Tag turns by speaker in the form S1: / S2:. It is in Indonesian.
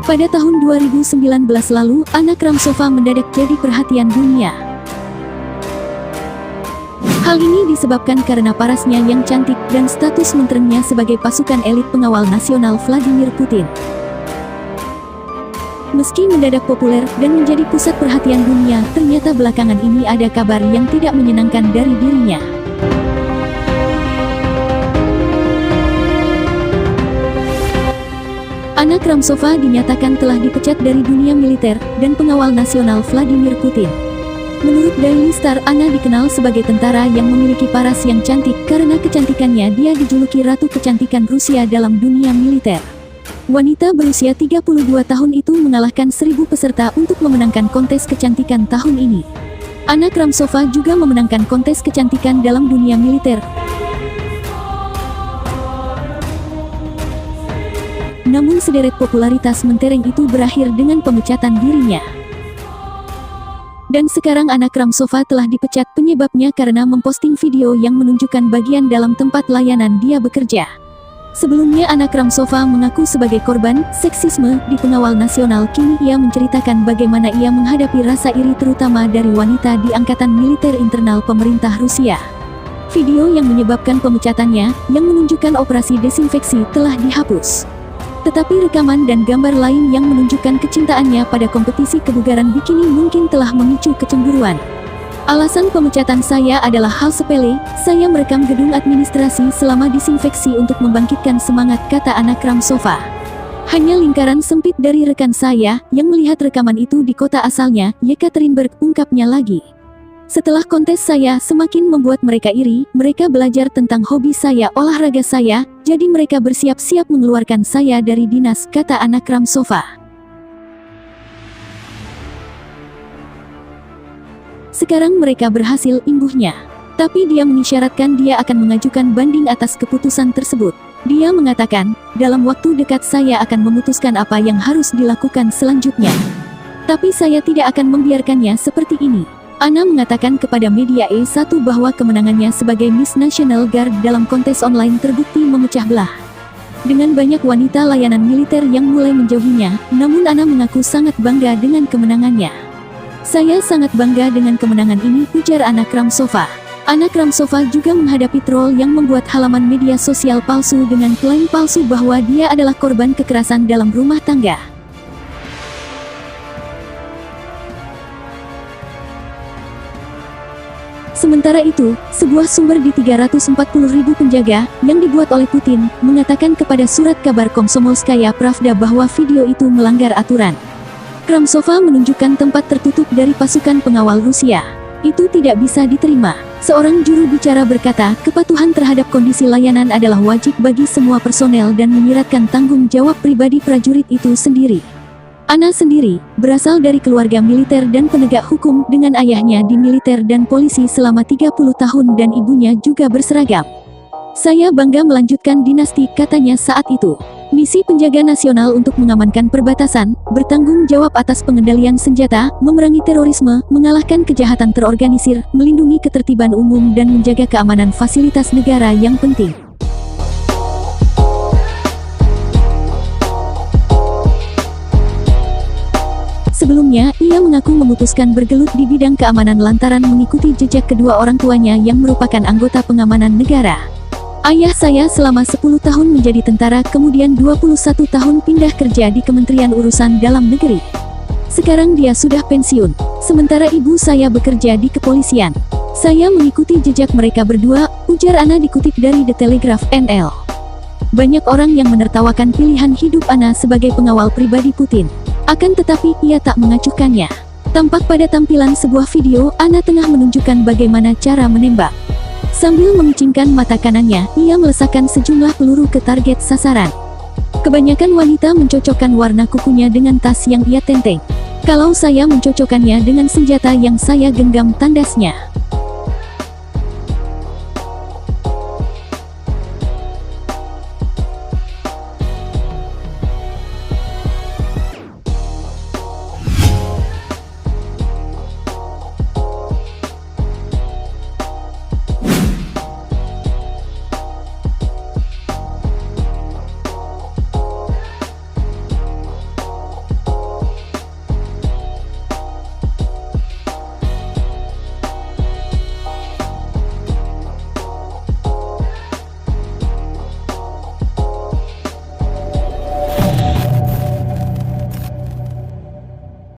S1: Pada tahun 2019 lalu, Anna Kramsova mendadak jadi perhatian dunia. Hal ini disebabkan karena parasnya yang cantik dan status menterinya sebagai pasukan elit pengawal nasional Vladimir Putin. Meski mendadak populer dan menjadi pusat perhatian dunia, ternyata belakangan ini ada kabar yang tidak menyenangkan dari dirinya. Anna Kramsova dinyatakan telah dipecat dari dunia militer dan pengawal nasional Vladimir Putin. Menurut Daily Star, Anna dikenal sebagai tentara yang memiliki paras yang cantik. Karena kecantikannya, dia dijuluki Ratu Kecantikan Rusia dalam dunia militer. Wanita berusia 32 tahun itu mengalahkan 1.000 peserta untuk memenangkan kontes kecantikan tahun ini. Anna Kramsova juga memenangkan kontes kecantikan dalam dunia militer. Namun sederet popularitas mentereng itu berakhir dengan pemecatan dirinya. Dan sekarang Anna Kramsova telah dipecat, penyebabnya karena memposting video yang menunjukkan bagian dalam tempat layanan dia bekerja. Sebelumnya Anna Kramsova mengaku sebagai korban seksisme di pengawal nasional. Kini ia menceritakan bagaimana ia menghadapi rasa iri terutama dari wanita di angkatan militer internal pemerintah Rusia. Video yang menyebabkan pemecatannya, yang menunjukkan operasi desinfeksi, telah dihapus. Tetapi rekaman dan gambar lain yang menunjukkan kecintaannya pada kompetisi kebugaran bikini mungkin telah memicu kecemburuan. Alasan pemecatan saya adalah hal sepele, saya merekam gedung administrasi selama disinfeksi untuk membangkitkan semangat, kata Anna Kramsova. Hanya lingkaran sempit dari rekan saya yang melihat rekaman itu di kota asalnya, Yekaterinburg, ungkapnya lagi. Setelah kontes saya semakin membuat mereka iri, mereka belajar tentang hobi saya, olahraga saya, jadi mereka bersiap-siap mengeluarkan saya dari dinas, kata Anna Kramsova. Sekarang mereka berhasil, imbuhnya. Tapi dia mengisyaratkan dia akan mengajukan banding atas keputusan tersebut. Dia mengatakan, dalam waktu dekat saya akan memutuskan apa yang harus dilakukan selanjutnya. Tapi saya tidak akan membiarkannya seperti ini. Anna mengatakan kepada media E1 bahwa kemenangannya sebagai Miss National Guard dalam kontes online terbukti memecah belah. Dengan banyak wanita layanan militer yang mulai menjauhinya, namun Anna mengaku sangat bangga dengan kemenangannya. Saya sangat bangga dengan kemenangan ini, ujar Anna Kramsova. Anna Kramsova juga menghadapi troll yang membuat halaman media sosial palsu dengan klaim palsu bahwa dia adalah korban kekerasan dalam rumah tangga. Sementara itu, sebuah sumber di 340.000 penjaga, yang dibuat oleh Putin, mengatakan kepada surat kabar Komsomolskaya Pravda bahwa video itu melanggar aturan. Kramsova menunjukkan tempat tertutup dari pasukan pengawal Rusia. Itu tidak bisa diterima. Seorang juru bicara berkata, kepatuhan terhadap kondisi layanan adalah wajib bagi semua personel dan menyiratkan tanggung jawab pribadi prajurit itu sendiri. Anna sendiri, berasal dari keluarga militer dan penegak hukum, dengan ayahnya di militer dan polisi selama 30 tahun dan ibunya juga berseragam. Saya bangga melanjutkan dinasti, katanya saat itu. Misi penjaga nasional untuk mengamankan perbatasan, bertanggung jawab atas pengendalian senjata, memerangi terorisme, mengalahkan kejahatan terorganisir, melindungi ketertiban umum dan menjaga keamanan fasilitas negara yang penting. Sebelumnya, ia mengaku memutuskan bergelut di bidang keamanan lantaran mengikuti jejak kedua orang tuanya yang merupakan anggota pengamanan negara. Ayah saya selama 10 tahun menjadi tentara, kemudian 21 tahun pindah kerja di Kementerian Urusan Dalam Negeri. Sekarang dia sudah pensiun. Sementara ibu saya bekerja di kepolisian. Saya mengikuti jejak mereka berdua, ujar Anna dikutip dari The Telegraph NL. Banyak orang yang menertawakan pilihan hidup Anna sebagai pengawal pribadi Putin. Akan tetapi, ia tak mengacuhkannya. Tampak pada tampilan sebuah video, Anna tengah menunjukkan bagaimana cara menembak. Sambil memicingkan mata kanannya, ia melesakkan sejumlah peluru ke target sasaran. Kebanyakan wanita mencocokkan warna kukunya dengan tas yang ia tenteng. Kalau saya mencocokkannya dengan senjata yang saya genggam, tandasnya.